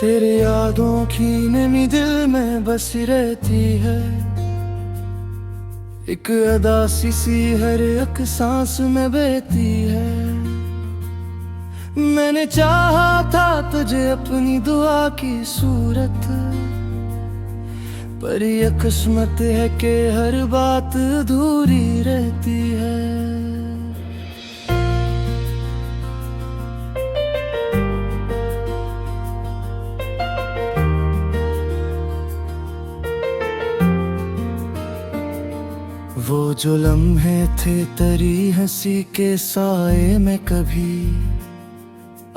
तेरे यादों की नमी दिल में बसी रहती है। एक अदासी सी हर एक सांस में बहती है। मैंने चाहा था तुझे अपनी दुआ की सूरत, पर ये किस्मत है कि हर बात अधूरी रहती है। वो जो लम्हे थे तरी हंसी के साए में कभी,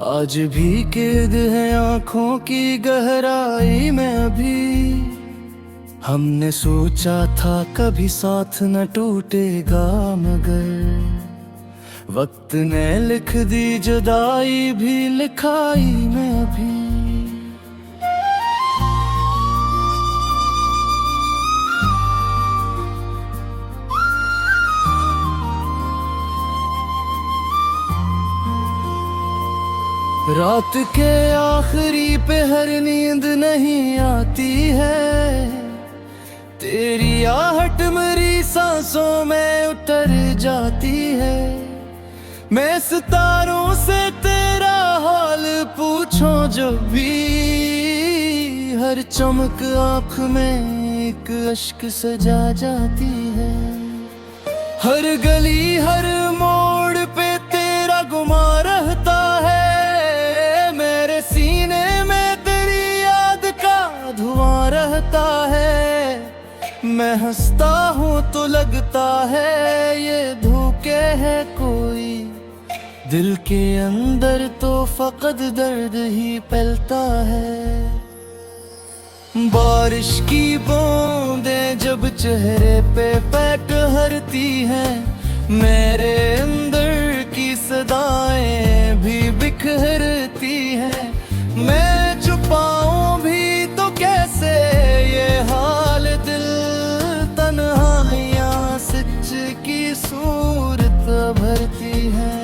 आज भी कैद है आंखों की गहराई में अभी। हमने सोचा था कभी साथ न टूटेगा, मगर वक्त ने लिख दी जुदाई भी लिखाई में अभी। रात के आखिरी पे हर नींद नहीं आती है, तेरी आहट मेरी सांसों में उतर जाती है। मैं सितारों से तेरा हाल पूछूं जब भी, हर चमक आँख में एक अश्क सजा जाती है। हर गली हर मोड़ पे तेरा गुमा रहता है, सीने में तेरी याद का धुआं रहता है। मैं हंसता हूँ तो लगता है ये धोखे है कोई, दिल के अंदर तो फकत दर्द ही फैलता है। बारिश की बूंदें जब चेहरे पे ठहरती हैं, मेरे अंदर की सदाएं भी बिखरती हैं। मैं छुपाऊं भी तो कैसे ये हाल दिल, तन्हाइयां सच की सूरत भरती है।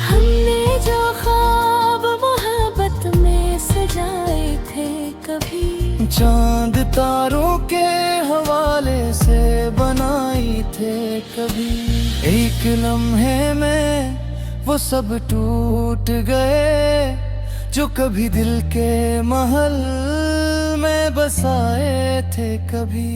हमने जो ख्वाब मोहब्बत में सजाए थे कभी, चांद तारों के हवाले से बनाई थे कभी। एक लम्हे में वो सब टूट गए जो कभी दिल के महल में बसाए थे कभी।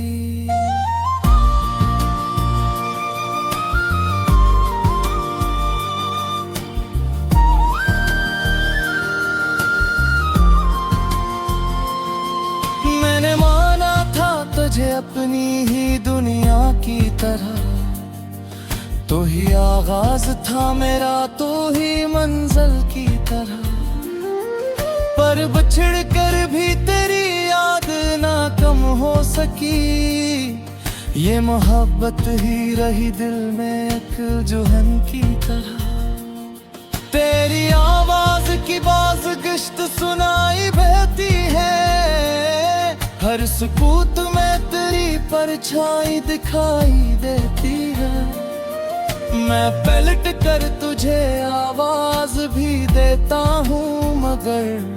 मैंने माना था तुझे अपनी ही दुनिया की तरह, तो ही आगाज था मेरा तो ही मंजिल की तरह। पर बिछड़ कर भी तेरी याद ना कम हो सकी, ये मोहब्बत ही रही दिल में एक जुहन की तरह। तेरी आवाज की बाज़गश्त सुनाई बहती है, हर सुकूत में तेरी परछाई दिखाई देती है। मैं पलट कर तुझे आवाज भी देता हूँ, मगर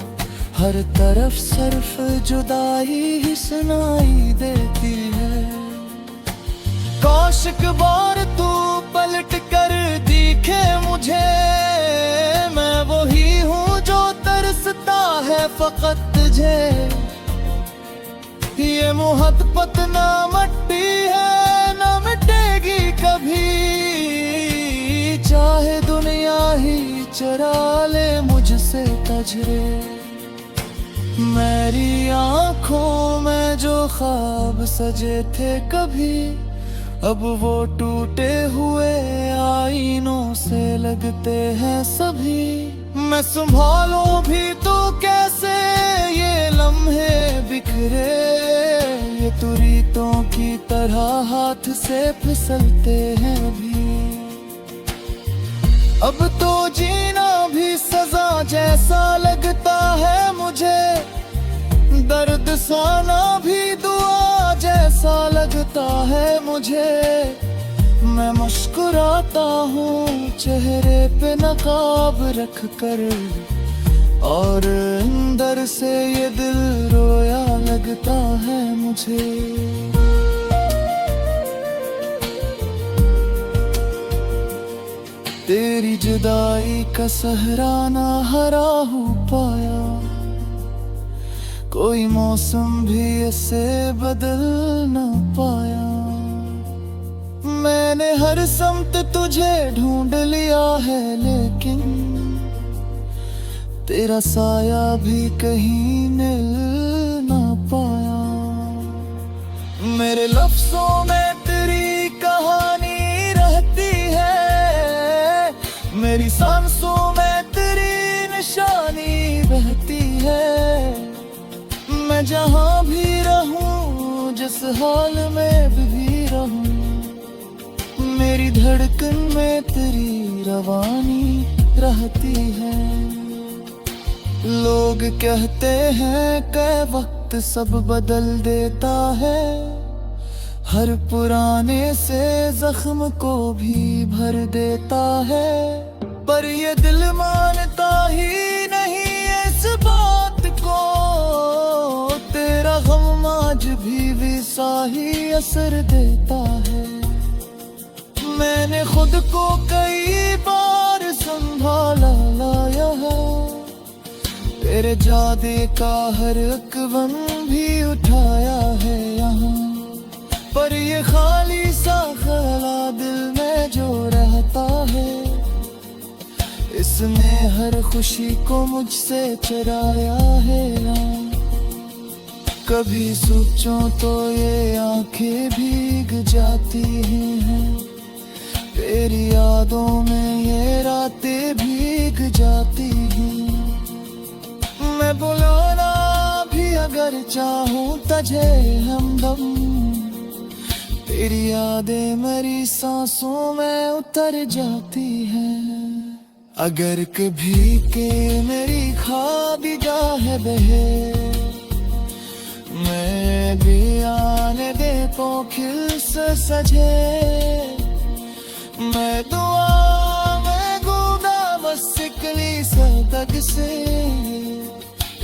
हर तरफ सिर्फ जुदाई ही सुनाई देती है। कौशिक बार तू पलट कर दिखे मुझे, मैं वही हूँ जो तरसता है फकत तुझे। ये मोहब्बत ना मट्टी है ना मिटेगी कभी, चाहे दुनिया ही चरा ले मुझसे तजरे। मेरी आँखों में जो ख्वाब सजे थे कभी, अब वो टूटे हुए आईनों से लगते हैं सभी। मैं संभालूं भी तो कैसे ये लम्हे बिखरे, ये तो रीतों की तरह हाथ से फिसलते हैं अभी। अब तो जीना भी सजा जैसा लगता है मुझे, दर्द सहना भी दुआ जैसा लगता है मुझे। मैं मुस्कुराता हूँ चेहरे पे नकाब रख कर, और अंदर से ये दिल रोया लगता है मुझे। तेरी जुदाई का सहराना हरा हो पाया, कोई मौसम भी ऐसे बदल ना पाया। मैंने हर समत तुझे ढूंढ लिया है, लेकिन तेरा साया भी कहीं मिल ना पाया। मेरे लफ्जों में तेरी कहानी रहती है, मेरी सांसों में तेरी निशानी बहती है। मैं जहां भी रहूं, जिस हाल में भी रहूं, मेरी धड़कन में तेरी रवानी रहती है। लोग कहते हैं कि वक्त सब बदल देता है, हर पुराने से जख्म को भी भर देता है। पर ये दिल मानता ही नहीं इस बात को, तेरा गम आज भी वैसा ही असर देता है। मैंने खुद को कई बार संभाला लाया है, तेरे जादे का हर एक वन भी उठाया है यहाँ। पर ये खाली सा ख्याला दिल में जो रहता है, इसने हर खुशी को मुझसे चुराया है यहाँ। कभी सोचूं तो ये आंखें भीग जाती हैं, तेरी यादों में ये रातें भीग जाती हैं। मैं बुलाना भी अगर चाहूं तुझे हमदम, तेरी यादें मेरी सांसों में उतर जाती हैं। अगर कभी के मेरी ख्वाब गाह बहे, मैं भी आने दे को खिल से सजे। मैं दुआ में गुदा बस सिकली सदक से,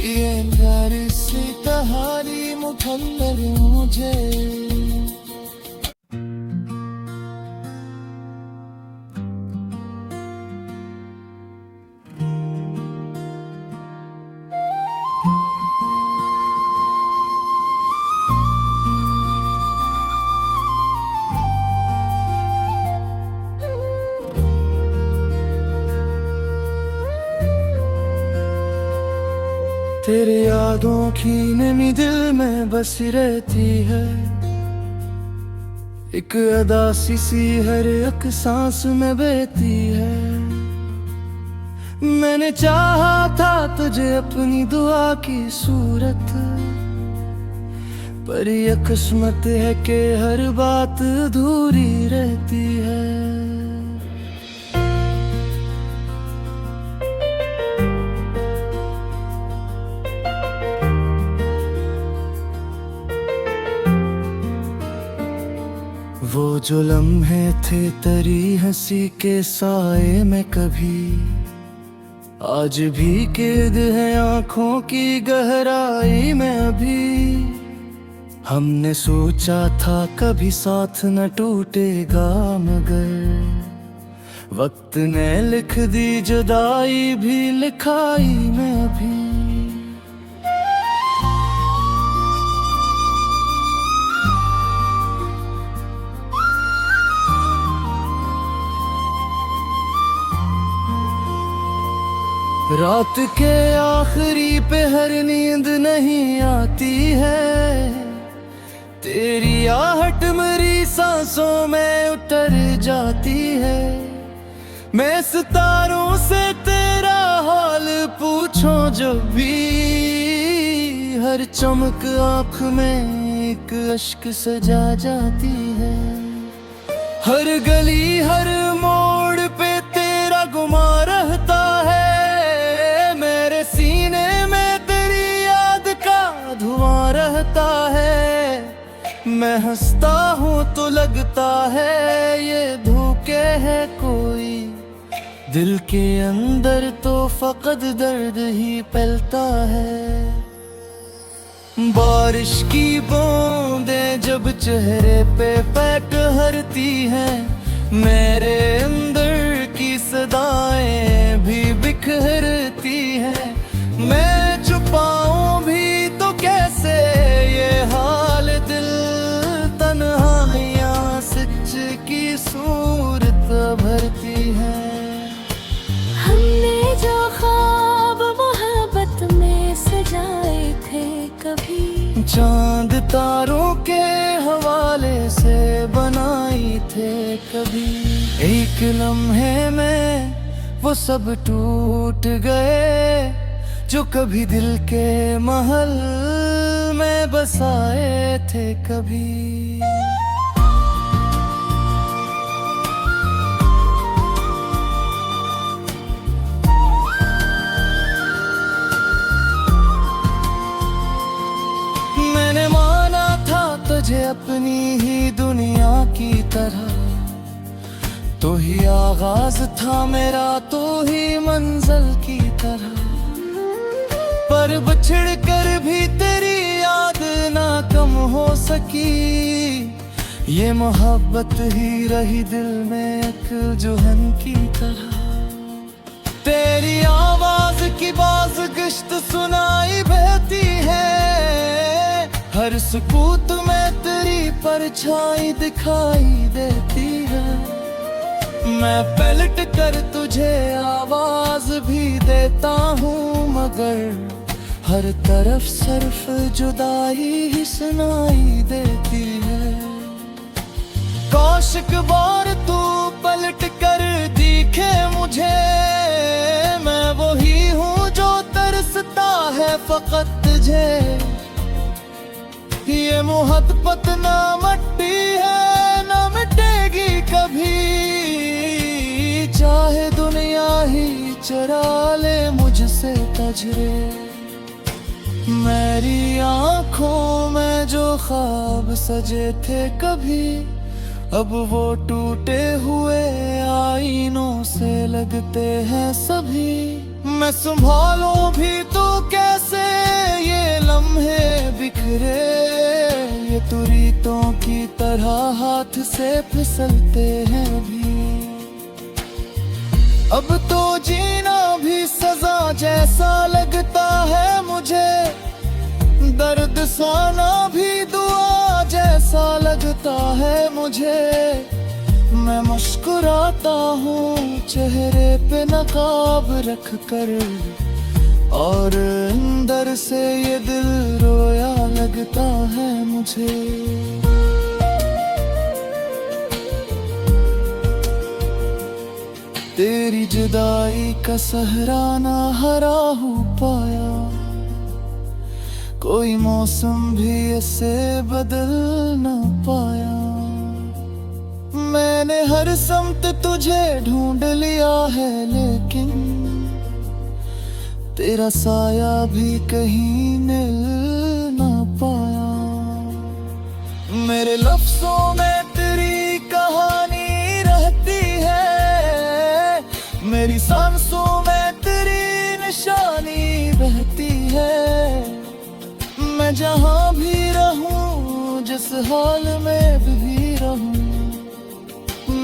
ये घर से तहारी मुठल्लर मुझे। तेरे यादों की नमी दिल में बसी रहती है, एक अदासी सी हर एक सांस में बहती है। मैंने चाहा था तुझे अपनी दुआ की सूरत, पर ये किस्मत है कि हर बात अधूरी रहती है। वो जो लम्हे थे तेरी हंसी के साए में कभी, आज भी कैद है आंखों की गहराई में अभी। हमने सोचा था कभी साथ न टूटेगा, मगर वक्त ने लिख दी जुदाई भी लिखाई में अभी। रात के आखिरी पहर नींद नहीं आती है, तेरी आहट मेरी सांसों में उतर जाती है। मैं सितारों से तेरा हाल पूछूं जब भी, हर चमक आँख में एक अश्क सजा जाती है। हर गली हर मोड़ पे तेरा गुमा रहता है, मेरे सीने में तेरी याद का धुआं रहता है। मैं हंसता हूँ तो लगता है ये धोखे है कोई, दिल के अंदर तो फकत दर्द ही फैलता है। बारिश की बूंदें जब चेहरे पे ठहरती हैं, मेरे अंदर की सदाएं भी बिखरती हैं। मैं छुपाऊं भी तो कैसे ये हाल दिल, तन्हाइयां सच की सूरत भरती है। हमने जो ख्वाब मोहब्बत में सजाए थे कभी, चांद तारों के हवाले से बनाई थे कभी। एक लम्हे में वो सब टूट गए जो कभी दिल के महल में बसाए थे कभी। मैंने माना था तुझे अपनी ही दुनिया की तरह, तो ही आगाज था मेरा, तो ही मंजिल की तरह। पर बिछड़ कर भी तेरी याद ना कम हो सकी, ये मोहब्बत ही रही दिल में एक जुहन की तरह। तेरी आवाज की बाज गश्त सुनाई बहती है, हर सुकूत में तेरी परछाई दिखाई देती है। मैं पलट कर तुझे आवाज भी देता हूँ, मगर हर तरफ सिर्फ जुदाई ही सुनाई देती है। काश एक बार तू पलट कर दिखे मुझे, मैं वही हूँ जो तरसता है फकत तुझे। ये मोहब्बत ना मिटती है, ना मिटेगी कभी, चाहे दुनिया ही चरा ले मुझसे तजरे। मेरी आँखों में जो ख्वाब सजे थे कभी, अब वो टूटे हुए आईनों से लगते हैं सभी। मैं संभालूं भी तो कैसे ये लम्हे बिखरे, ये तो रीतों की तरह हाथ से फिसलते हैं भी। अब तो जीना भी सजा जैसा लगता है मुझे, दर्द साना भी दुआ जैसा लगता है मुझे। मैं मुस्कुराता हूँ चेहरे पे नकाब रख कर, और अंदर से ये दिल रोया लगता है मुझे। तेरी जुदाई का सहराना हरा हो पाया, कोई मौसम भी ऐसे बदल न पाया। मैंने हर समत तुझे ढूंढ लिया है, लेकिन तेरा साया भी कहीं मिल न पाया। मेरे लफ्जों में तेरी कहानी रहती है, मेरी सांसों में तेरी निशानी बहती है। मैं जहाँ भी रहूं, जिस हाल में भी रहूं,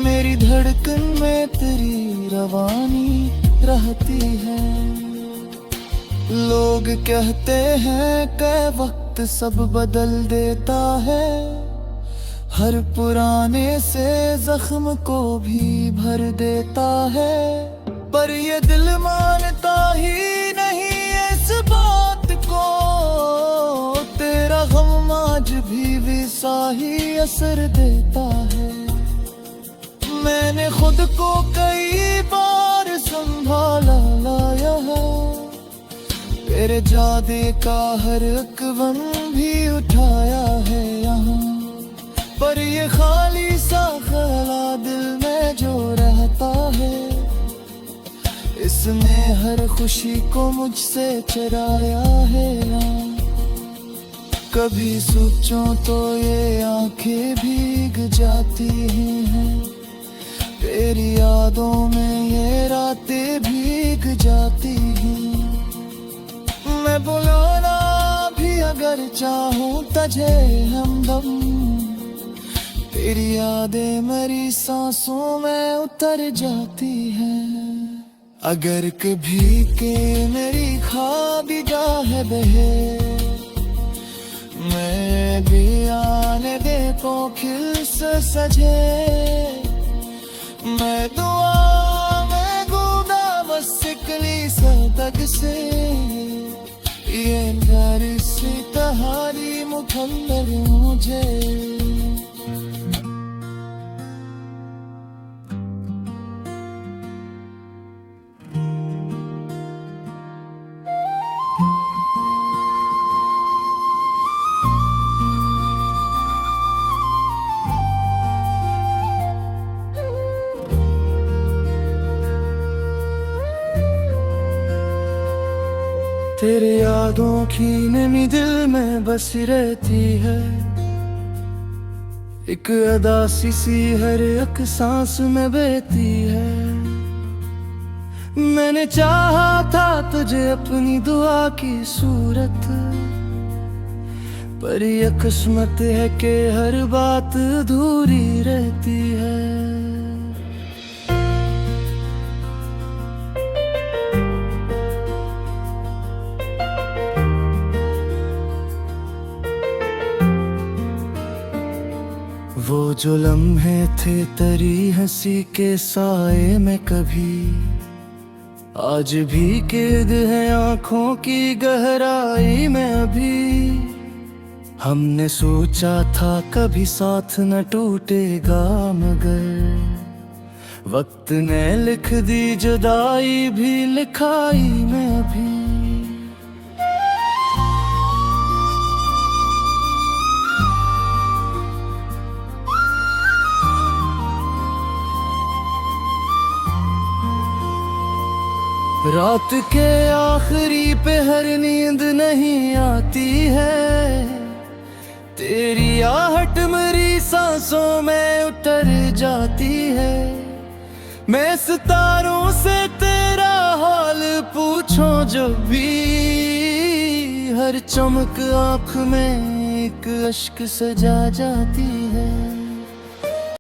मेरी धड़कन में तेरी रवानी रहती है। लोग कहते हैं कि वक्त सब बदल देता है, हर पुराने से जख्म को भी भर देता है। पर ये दिल मानता ही नहीं इस बात को, तेरा गम आज भी वैसा ही असर देता है। मैंने खुद को कई बार संभाला लाया है, तेरे जादे का हर एक गम भी उठाया है यहाँ। पर ये खाली सा ख्याला दिल में जो रहता है, इसने हर खुशी को मुझसे चुराया है यहाँ। कभी सोचूं तो ये आंखें भीग जाती हैं, तेरी यादों में ये रातें भीग जाती हैं। मैं बुलाना भी अगर चाहूं तुझे हमदम, तेरी यादें मेरी सांसों में उतर जाती हैं। अगर कभी के मेरी ख्वाब गाह बहे, मैं भी आने दे कोकिल से सजे। मैं दुआ में गूंगा बस सिकली सदक से, ये घर से कहानी मुखंदर मुझे। तेरे यादों की नमी दिल में बसी रहती है, एक अदासी सी हर एक सांस में बहती है। मैंने चाहा था तुझे अपनी दुआ की सूरत, पर ये किस्मत है कि हर बात अधूरी रहती है। वो जो लम्हे थे तेरी हंसी के साए में कभी, आज भी कैद है आंखों की गहराई में अभी। हमने सोचा था कभी साथ न टूटेगा, मगर वक्त ने लिख दी जुदाई भी लिखाई में अभी। रात के आखिरी पहर नींद नहीं आती है, तेरी आहट मेरी सांसों में उतर जाती है। मैं सितारों से तेरा हाल पूछूं जब भी, हर चमक आँख में एक अश्क सजा जाती है।